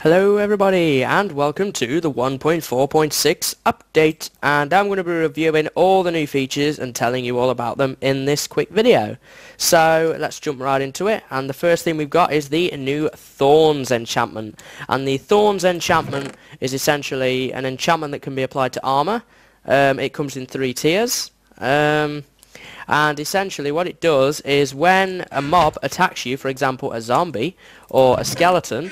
Hello everybody and welcome to the 1.4.6 update, and I'm going to be reviewing all the new features and telling you all about them in this quick video. So let's jump right into it, and the first thing we've got is the new Thorns enchantment. And the Thorns enchantment is essentially an enchantment that can be applied to armor. It comes in 3 tiers. And essentially what it does is when a mob attacks you, for example a zombie or a skeleton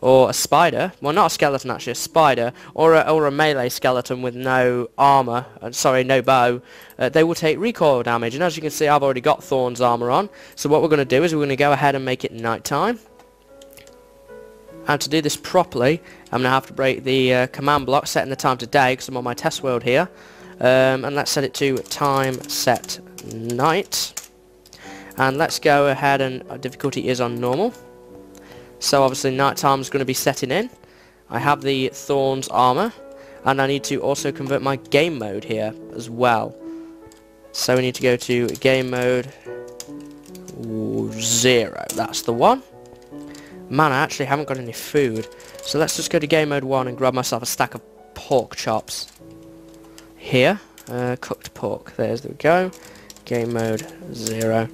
or a spider, well not a skeleton actually, a spider, or a melee skeleton with no armor, no bow, they will take recoil damage. And as you can see, I've already got Thorns armor on, so what we're going to do is we're going to go ahead and make it nighttime. And to do this properly, I'm going to have to break the command block setting the time to day because I'm on my test world here. And let's set it to time set night. And let's go ahead, and difficulty is on normal. So obviously nighttime is going to be setting in. I have the Thorns armor, and I need to also convert my game mode here as well. So we need to go to game mode 0. That's the one. Man, I actually haven't got any food. So let's just go to game mode 1 and grab myself a stack of pork chops. Here, cooked pork. There we go. Game mode 0.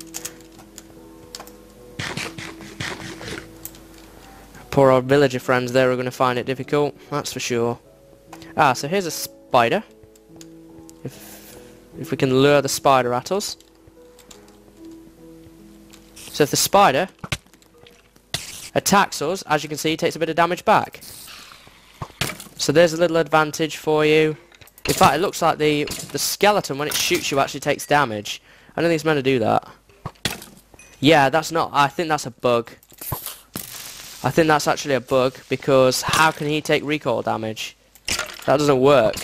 Poor old villager friends there are going to find it difficult, that's for sure. So here's a spider. If we can lure the spider at us. So if the spider attacks us, as you can see, it takes a bit of damage back. So there's a little advantage for you. In fact, it looks like the skeleton, when it shoots you, actually takes damage. I don't think it's meant to do that. Yeah, that's not... I think that's a bug. I think that's actually a bug, because how can he take recoil damage? That doesn't work.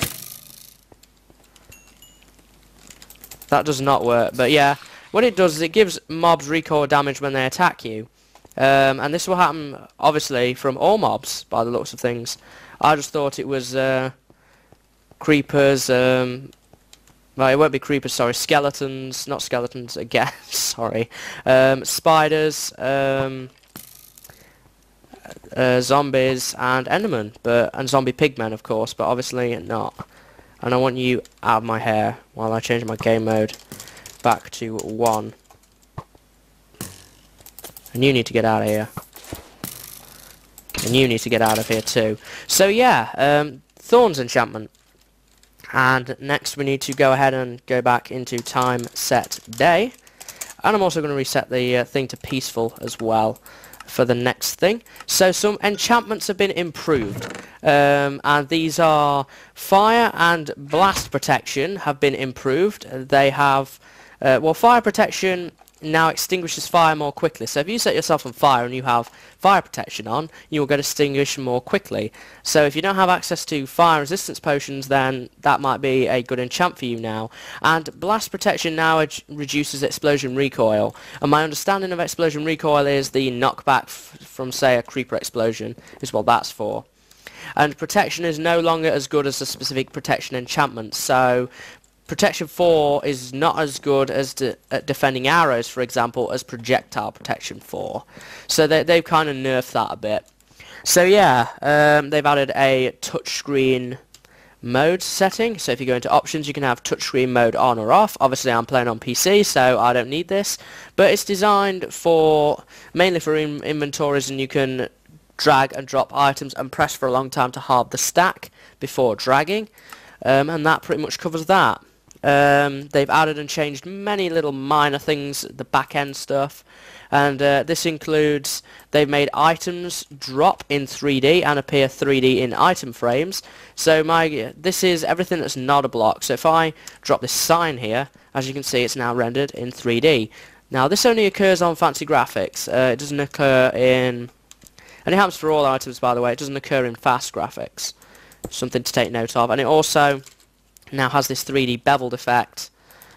That does not work. But yeah, what it does is it gives mobs recoil damage when they attack you. And this will happen, obviously, from all mobs, by the looks of things. I just thought it was creepers, well, it won't be creepers, sorry, skeletons, not skeletons again, sorry, spiders, zombies and endermen, and zombie pigmen of course, but obviously not. And I want you out of my hair while I change my game mode back to 1. And you need to get out of here. And you need to get out of here too. So yeah, Thorns enchantment. And next we need to go ahead and go back into time set day. And I'm also going to reset the thing to peaceful as well for the next thing. So some enchantments have been improved, and these are fire and blast protection have been improved. They have well, fire protection now extinguishes fire more quickly. So if you set yourself on fire and you have fire protection on, you will get extinguished more quickly. So if you don't have access to fire resistance potions, then that might be a good enchant for you now. And blast protection now reduces explosion recoil. And my understanding of explosion recoil is the knockback from, say, a creeper explosion is what that's for. And protection is no longer as good as a specific protection enchantment. So Protection 4 is not as good as at defending arrows, for example, as projectile protection 4. So they've kind of nerfed that a bit. So yeah, they've added a touchscreen mode setting. So if you go into options, you can have touchscreen mode on or off. Obviously I'm playing on PC, so I don't need this. But it's designed mainly for inventories, and you can drag and drop items and press for a long time to halve the stack before dragging. And that pretty much covers that. They've added and changed many little minor things, the back end stuff, and this includes they've made items drop in 3D and appear 3D in item frames. So this is everything that's not a block. So if I drop this sign here, as you can see, it's now rendered in 3D. Now this only occurs on fancy graphics. It doesn't occur in, and it happens for all items by the way, it doesn't occur in fast graphics. Something to take note of. And it also now has this 3D beveled effect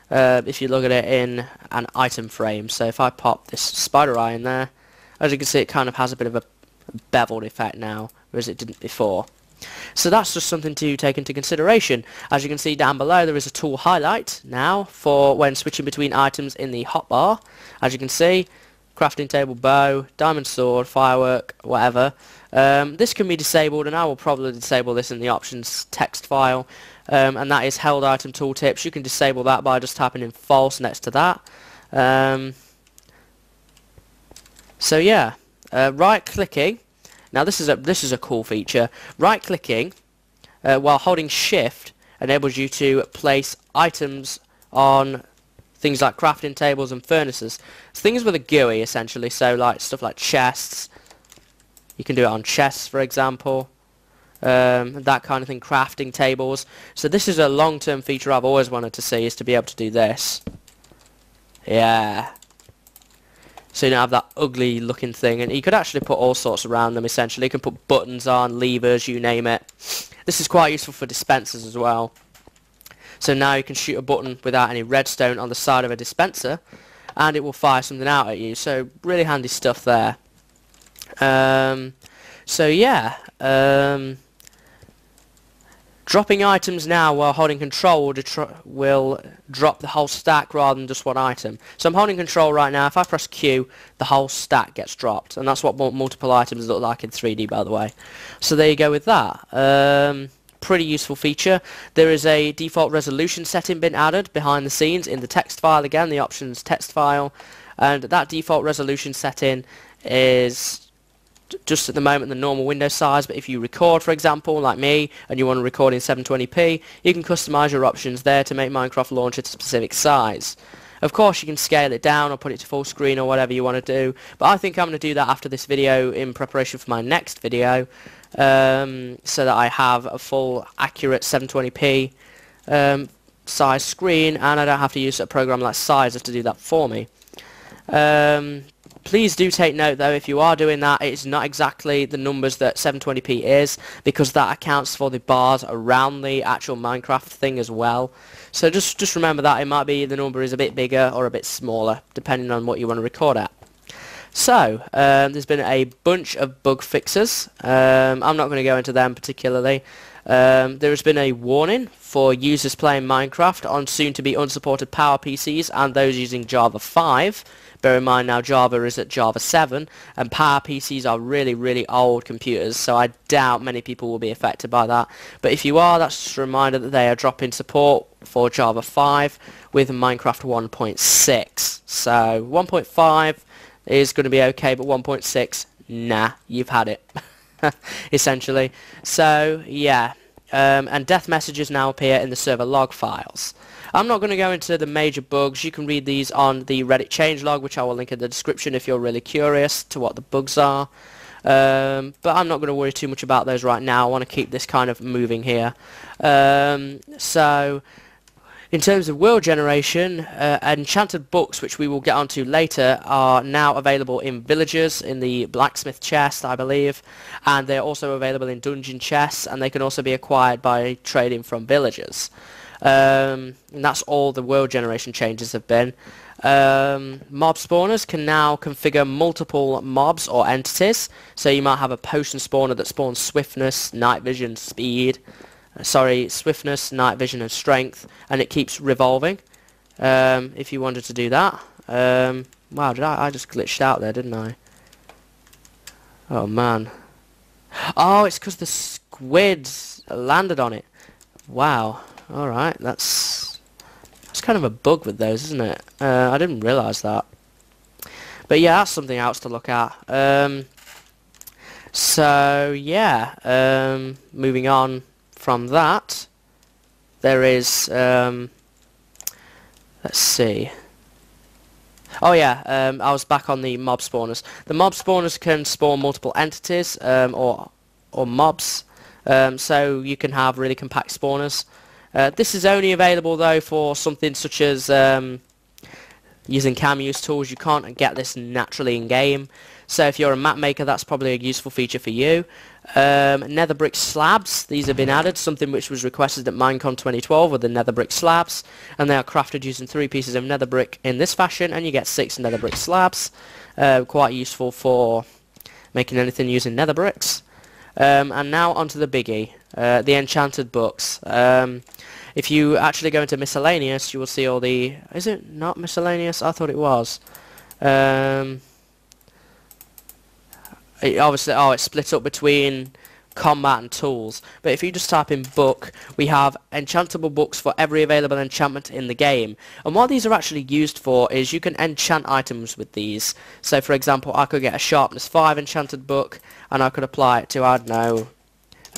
if you look at it in an item frame. So if I pop this spider eye in there, as you can see, it kind of has a bit of a beveled effect now, whereas it didn't before. So that's just something to take into consideration. As you can see down below, there is a tool highlight now for when switching between items in the hotbar. As you can see, crafting table, bow, diamond sword, firework, whatever. This can be disabled, and I will probably disable this in the options text file, and that is held item tooltips. You can disable that by just typing in false next to that. So yeah, right clicking. Now this is a cool feature. Right clicking while holding shift enables you to place items on things like crafting tables and furnaces. It's things with a GUI essentially, so like stuff like chests. You can do it on chests, for example. That kind of thing, crafting tables. So this is a long-term feature I've always wanted to see, is to be able to do this. Yeah. So you don't have that ugly looking thing, and you could actually put all sorts around them essentially. You can put buttons on, levers, you name it. This is quite useful for dispensers as well. So now you can shoot a button without any redstone on the side of a dispenser, and it will fire something out at you. So really handy stuff there. So yeah, dropping items now while holding control will drop the whole stack rather than just one item. So I'm holding control right now. If I press Q, the whole stack gets dropped, and that's what multiple items look like in 3D, by the way. So there you go with that. Pretty useful feature. There is a default resolution setting been added behind the scenes in the text file, again the options text file, and that default resolution setting is just at the moment the normal window size, but if you record, for example, like me, and you want to record in 720p, you can customize your options there to make Minecraft launch at a specific size. Of course you can scale it down or put it to full screen or whatever you want to do, but I think I'm going to do that after this video in preparation for my next video, so that I have a full accurate 720p size screen, and I don't have to use a program like Sizer to do that for me. Please do take note though, if you are doing that, it's not exactly the numbers that 720p is, because that accounts for the bars around the actual Minecraft thing as well. So just remember that it might be the number is a bit bigger or a bit smaller, depending on what you want to record at. So, there's been a bunch of bug fixes. I'm not going to go into them particularly. There has been a warning for users playing Minecraft on soon-to-be unsupported Power PCs and those using Java 5. Bear in mind now Java is at Java 7, and Power PCs are really old computers, so I doubt many people will be affected by that. But if you are, that's just a reminder that they are dropping support for Java 5 with Minecraft 1.6. So 1.5 is going to be okay, but 1.6, nah, you've had it. Essentially. So yeah, and death messages now appear in the server log files. I'm not going to go into the major bugs. You can read these on the Reddit changelog, which I will link in the description if you're really curious to what the bugs are. But I'm not going to worry too much about those right now. I want to keep this kind of moving here. So in terms of world generation, enchanted books, which we will get onto later, are now available in villagers, in the blacksmith chest, I believe, and they're also available in dungeon chests, and they can also be acquired by trading from villagers. And that's all the world generation changes have been. Mob spawners can now configure multiple mobs or entities, so you might have a potion spawner that spawns swiftness, night vision, speed, swiftness, night vision and strength, and it keeps revolving if you wanted to do that. Wow, I just glitched out there, didn't I? Oh man. Oh, it's because the squids landed on it. Wow. Alright, that's kind of a bug with those, isn't it? I didn't realise that. But yeah, that's something else to look at. So yeah, moving on from that, there is, let's see. Oh yeah, I was back on the mob spawners. The mob spawners can spawn multiple entities, or mobs, so you can have really compact spawners. This is only available though for something such as using cam use tools. You can't get this naturally in game, so if you're a map maker, that's probably a useful feature for you. Nether brick slabs, these have been added, something which was requested at Minecon 2012 with the nether brick slabs, and they are crafted using 3 pieces of nether brick in this fashion, and you get 6 nether brick slabs. Quite useful for making anything using nether bricks. And now onto the biggie, the enchanted books. If you actually go into miscellaneous, you will see all the... Is it not miscellaneous? I thought it was. Obviously, oh, it's split up between combat and tools. But if you just type in book, we have enchantable books for every available enchantment in the game. And what these are actually used for is you can enchant items with these. So for example, I could get a sharpness 5 enchanted book, and I could apply it to, I don't know,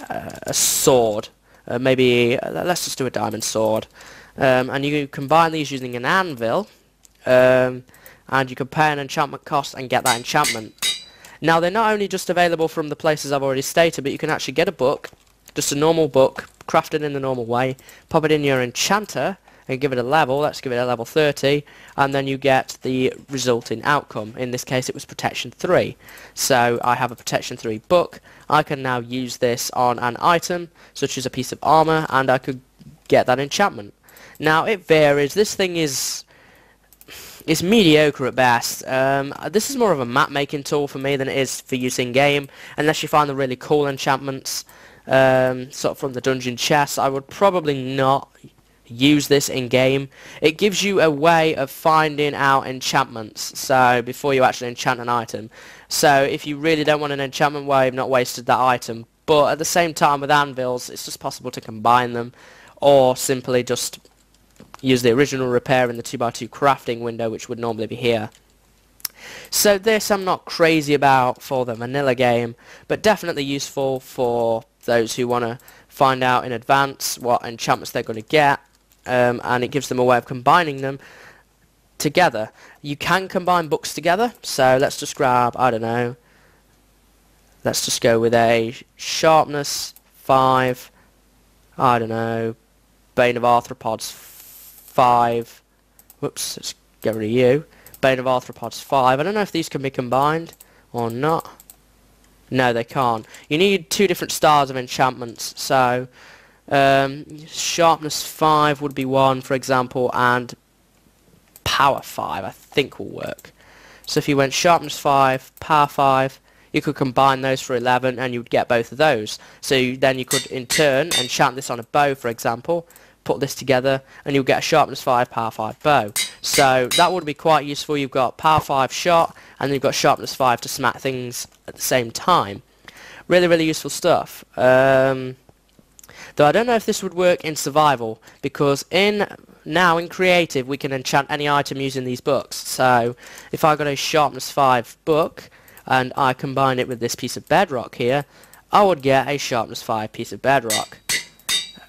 a sword. Maybe, let's just do a diamond sword. And you combine these using an anvil, and you can pay an enchantment cost and get that enchantment. Now, they're not only just available from the places I've already stated, but you can actually get a book, just a normal book, crafted in the normal way, pop it in your enchanter, and give it a level. Let's give it a level 30, and then you get the resulting outcome. In this case, it was Protection 3. So, I have a Protection 3 book. I can now use this on an item, such as a piece of armor, and I could get that enchantment. Now, it varies. This thing is... it's mediocre at best. This is more of a map making tool for me than it is for use in game. Unless you find the really cool enchantments, sort of from the dungeon chests, I would probably not use this in game. It gives you a way of finding out enchantments, so before you actually enchant an item. So if you really don't want an enchantment, well, you've not wasted that item. But at the same time, with anvils, it's just possible to combine them, or simply just use the original repair in the 2x2 crafting window, which would normally be here. So this I'm not crazy about for the vanilla game, but definitely useful for those who want to find out in advance what enchantments they're going to get, and it gives them a way of combining them together. You can combine books together, so let's just grab, I don't know, let's just go with a sharpness 5, I don't know, Bane of Arthropods 5, whoops, let's get rid of you, Bane of Arthropods 5. I don't know if these can be combined or not. No, they can't. You need 2 different styles of enchantments, so sharpness 5 would be one, for example, and power 5 I think will work. So if you went sharpness 5, power 5, you could combine those for 11 and you would get both of those. So then you could in turn enchant this on a bow, for example, put this together, and you'll get a sharpness 5, power 5 bow. So that would be quite useful. You've got power 5 shot, and then you've got sharpness 5 to smack things at the same time. Really, really useful stuff. Though I don't know if this would work in survival, because now in creative we can enchant any item using these books. So if I got a sharpness 5 book and I combine it with this piece of bedrock here, I would get a sharpness 5 piece of bedrock.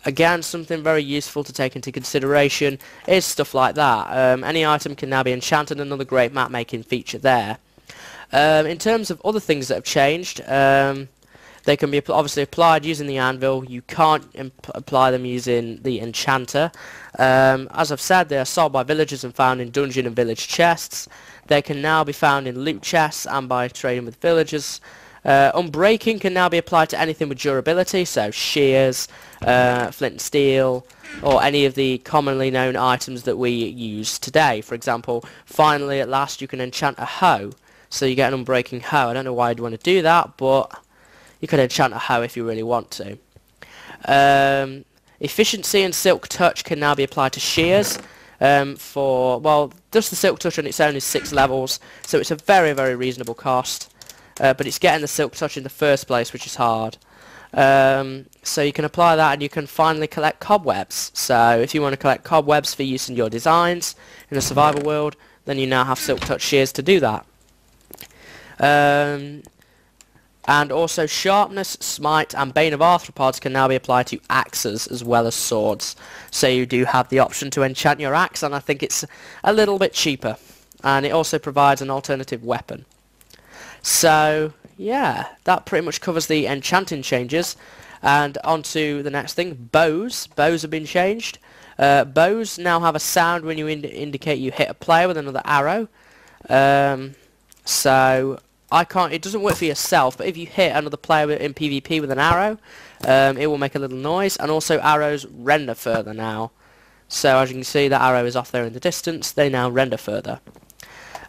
Again, something very useful to take into consideration is stuff like that. Any item can now be enchanted, another great map making feature there. In terms of other things that have changed, they can be obviously applied using the anvil. You can't apply them using the enchanter. As I've said, they are sold by villagers and found in dungeon and village chests. They can now be found in loot chests and by trading with villagers. Unbreaking can now be applied to anything with durability, so shears, flint and steel, or any of the commonly known items that we use today. For example, finally at last you can enchant a hoe, so you get an unbreaking hoe. I don't know why you'd want to do that, but you could enchant a hoe if you really want to. Efficiency and silk touch can now be applied to shears. Well, just the silk touch on its own is 6 levels, so it's a very, very reasonable cost. But it's getting the silk touch in the first place, which is hard. So you can apply that, and you can finally collect cobwebs. So if you want to collect cobwebs for use in your designs in a survival world, then you now have silk touch shears to do that. And also sharpness, smite, and bane of arthropods can now be applied to axes as well as swords. So you do have the option to enchant your axe, and I think it's a little bit cheaper. And it also provides an alternative weapon. So yeah, that pretty much covers the enchanting changes. And on to the next thing, bows. Bows have been changed. Bows now have a sound when you indicate you hit a player with another arrow. So it doesn't work for yourself, but if you hit another player in PvP with an arrow, it will make a little noise. And also arrows render further now. So as you can see, that arrow is off there in the distance. They now render further.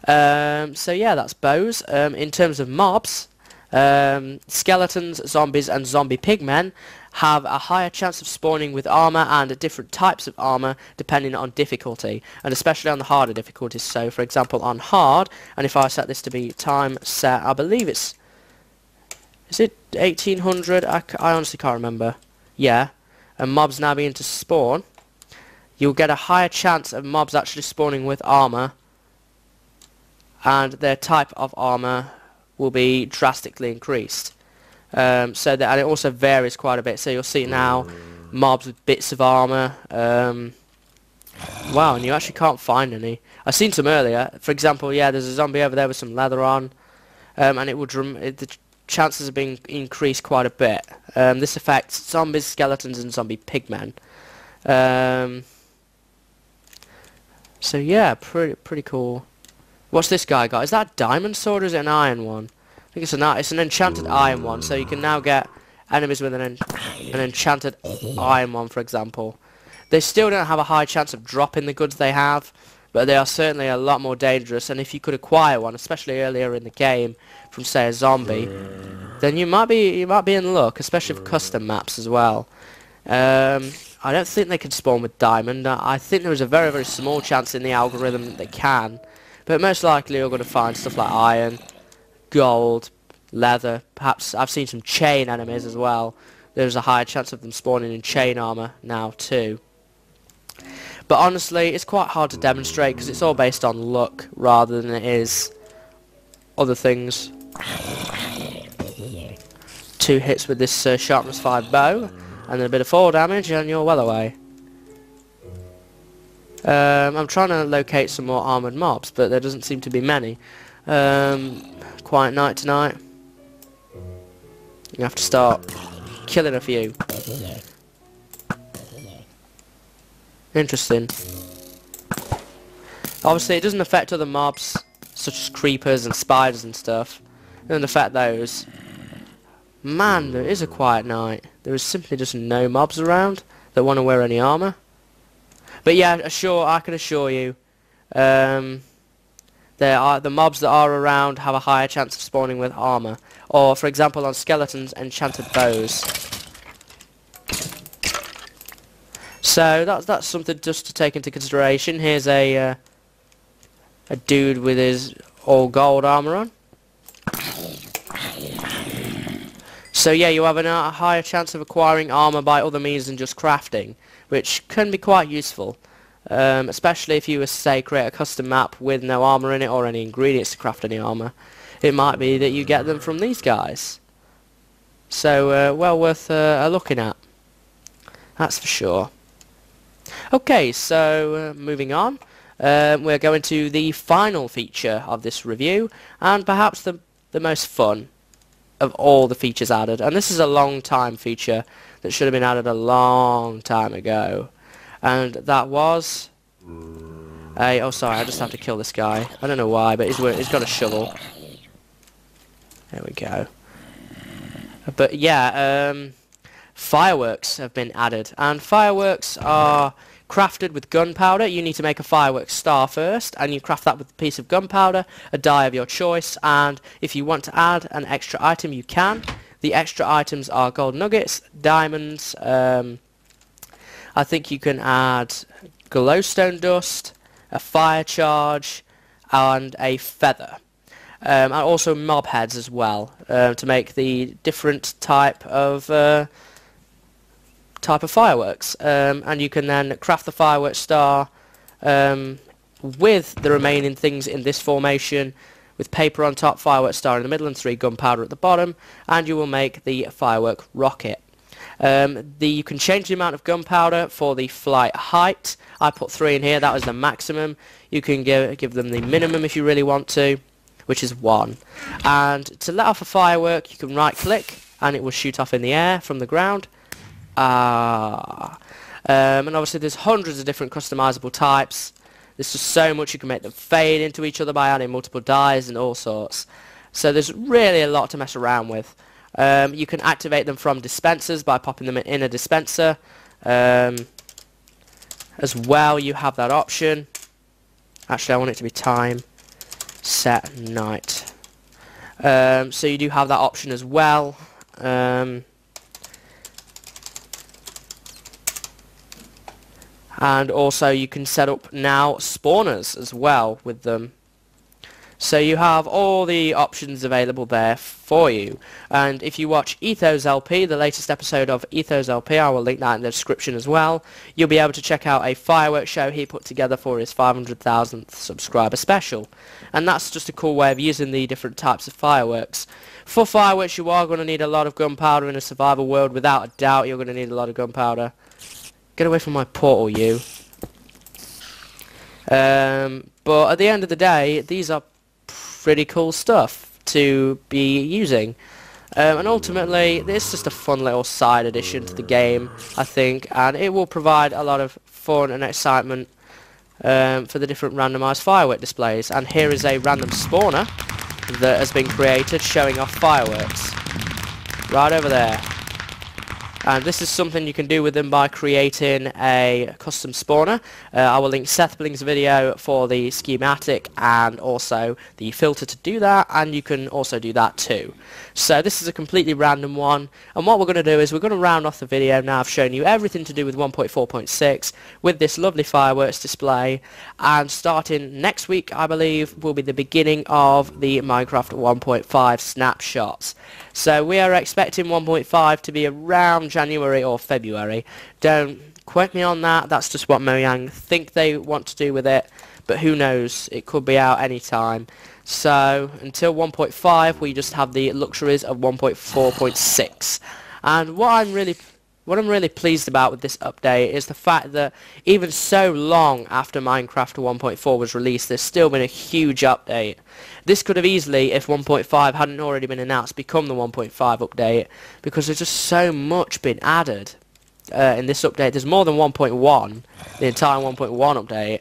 So yeah, that's bows. In terms of mobs, skeletons, zombies and zombie pigmen have a higher chance of spawning with armor and different types of armor depending on difficulty, and especially on the harder difficulties. So for example on hard, and if I set this to be time set, I believe it's Is it 1800? I honestly can't remember. Yeah. And mobs now begin to spawn. You'll get a higher chance of mobs actually spawning with armor. And their type of armor will be drastically increased. And it also varies quite a bit. So you'll see now mobs with bits of armor. Wow, and you actually can't find any. I've seen some earlier. For example, yeah, there's a zombie over there with some leather on, and it will the chances of being increased quite a bit. This affects zombies, skeletons, and zombie pigmen. So yeah, pretty cool. What's this guy got? Is that a diamond sword or is it an iron one? I think it's an enchanted iron one, so you can now get enemies with an enchanted iron one, for example. They still don't have a high chance of dropping the goods they have, but they are certainly a lot more dangerous, and if you could acquire one, especially earlier in the game, from say a zombie, then you might be in luck, especially for custom maps as well. I don't think they can spawn with diamond. I think there is a very, very small chance in the algorithm that they can, but most likely you're going to find stuff like iron, gold, leather, perhaps I've seen some chain enemies as well. There's a higher chance of them spawning in chain armor now too. But honestly, it's quite hard to demonstrate because it's all based on luck rather than it is other things. 2 hits with this sharpness 5 bow, and then a bit of fall damage, and you're well away. I'm trying to locate some more armoured mobs, but there doesn't seem to be many. Quiet night tonight. You have to start killing a few. Interesting. Obviously it doesn't affect other mobs, such as creepers and spiders and stuff. It doesn't affect those. Man, there is a quiet night. There is simply just no mobs around that want to wear any armour. But yeah, I can assure you, the mobs that are around have a higher chance of spawning with armour. Or, for example, on skeletons, enchanted bows. So that's something just to take into consideration. Here's a dude with his all gold armour on. So yeah, you have a higher chance of acquiring armour by other means than just crafting, which can be quite useful, especially if you were to say create a custom map with no armour in it or any ingredients to craft any armour. It might be that you get them from these guys. So well worth looking at, that's for sure. Okay, so moving on, we're going to the final feature of this review, and perhaps the most fun of all the features added. And this is a long time feature that should have been added a long time ago, and that was oh sorry, I just have to kill this guy. I don't know why, but he's got a shovel. There we go. But yeah, fireworks have been added, and fireworks are crafted with gunpowder. You need to make a fireworks star first, and you craft that with a piece of gunpowder, a dye of your choice, and if you want to add an extra item, you can. The extra items are gold nuggets, diamonds, I think you can add glowstone dust, a fire charge, and a feather. And also mob heads as well, to make the different type of fireworks. And you can then craft the fireworks star with the remaining things in this formation, with paper on top, fireworks star in the middle, and 3 gunpowder at the bottom, and you will make the firework rocket. You can change the amount of gunpowder for the flight height. I put 3 in here, that was the maximum. You can give them the minimum if you really want to, which is 1. And to let off a firework, you can right click and it will shoot off in the air from the ground. And obviously there's hundreds of different customizable types. There's just so much. You can make them fade into each other by adding multiple dyes and all sorts. So there's really a lot to mess around with. You can activate them from dispensers by popping them in a dispenser. As well, you have that option. Actually, I want it to be time set night. So you do have that option as well. And also you can set up now spawners as well with them. So you have all the options available there for you. And if you watch Ethos LP, the latest episode of Ethos LP, I will link that in the description as well, you'll be able to check out a fireworks show he put together for his 500,000th subscriber special. And that's just a cool way of using the different types of fireworks. For fireworks, you are going to need a lot of gunpowder in a survival world. Without a doubt, you're going to need a lot of gunpowder. Get away from my portal, you. But at the end of the day, these are pretty cool stuff to be using. And ultimately, it's just a fun little side addition to the game, I think, and it will provide a lot of fun and excitement for the different randomised firework displays. And here is a random spawner that has been created showing off fireworks. Right over there. And this is something you can do with them by creating a custom spawner. I will link Seth Bling's video for the schematic and also the filter to do that, and you can also do that too. So this is a completely random one, and what we're going to do is we're going to round off the video now. I've shown you everything to do with 1.4.6 with this lovely fireworks display, and starting next week, I believe, will be the beginning of the Minecraft 1.5 snapshots. So we are expecting 1.5 to be around January or February. Don't quote me on that, that's just what Mojang think they want to do with it, but who knows, it could be out any time. So until 1.5 we just have the luxuries of 1.4.6. And what I'm really pleased about with this update is the fact that even so long after Minecraft 1.4 was released, there's still been a huge update. This could have easily, if 1.5 hadn't already been announced, become the 1.5 update, because there's just so much been added in this update. There's more than 1.1, the entire 1.1 update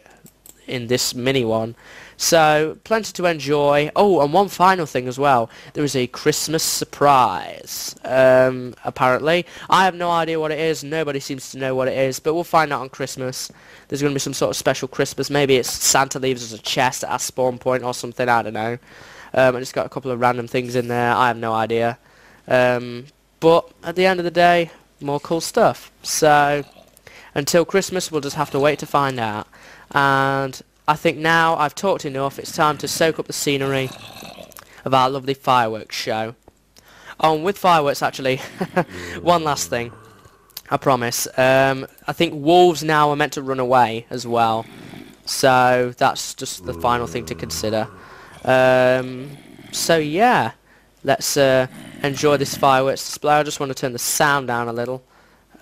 in this mini one. So, plenty to enjoy. Oh, and one final thing as well. There is a Christmas surprise, apparently. I have no idea what it is. Nobody seems to know what it is, but we'll find out on Christmas. There's going to be some sort of special Christmas. Maybe it's Santa leaves us a chest at a spawn point or something. I don't know. And it's got a couple of random things in there. I have no idea. But at the end of the day, more cool stuff. So, until Christmas, we'll just have to wait to find out. And I think now I've talked enough. It's time to soak up the scenery of our lovely fireworks show. Oh, and with fireworks, actually, one last thing, I promise. I think wolves now are meant to run away as well. So that's just the final thing to consider. So yeah, let's enjoy this fireworks display. I just want to turn the sound down a little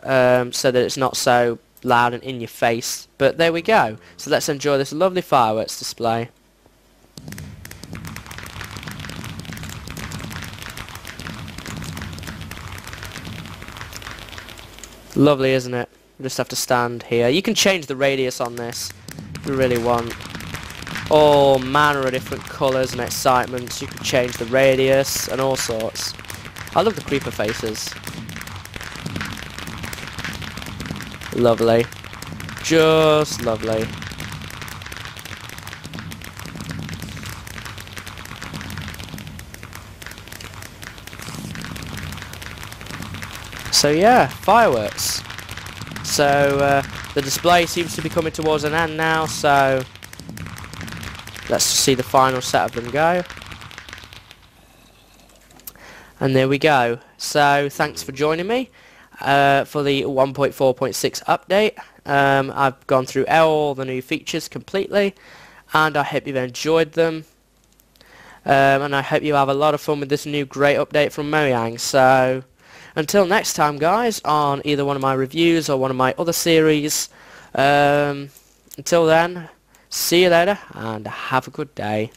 so that it's not so loud and in your face, but there we go. So let's enjoy this lovely fireworks display. Lovely, isn't it? You just have to stand here. You can change the radius on this if you really want. All manner of different colours and excitements. You can change the radius and all sorts. I love the creeper faces. Lovely. Just lovely. So yeah, fireworks. So the display seems to be coming towards an end now, so let's see the final set of them go. And there we go. So thanks for joining me for the 1.4.6 update. I've gone through all the new features completely, and I hope you've enjoyed them. And I hope you have a lot of fun with this new great update from Mojang. So until next time, guys, on either one of my reviews or one of my other series, until then, see you later and have a good day.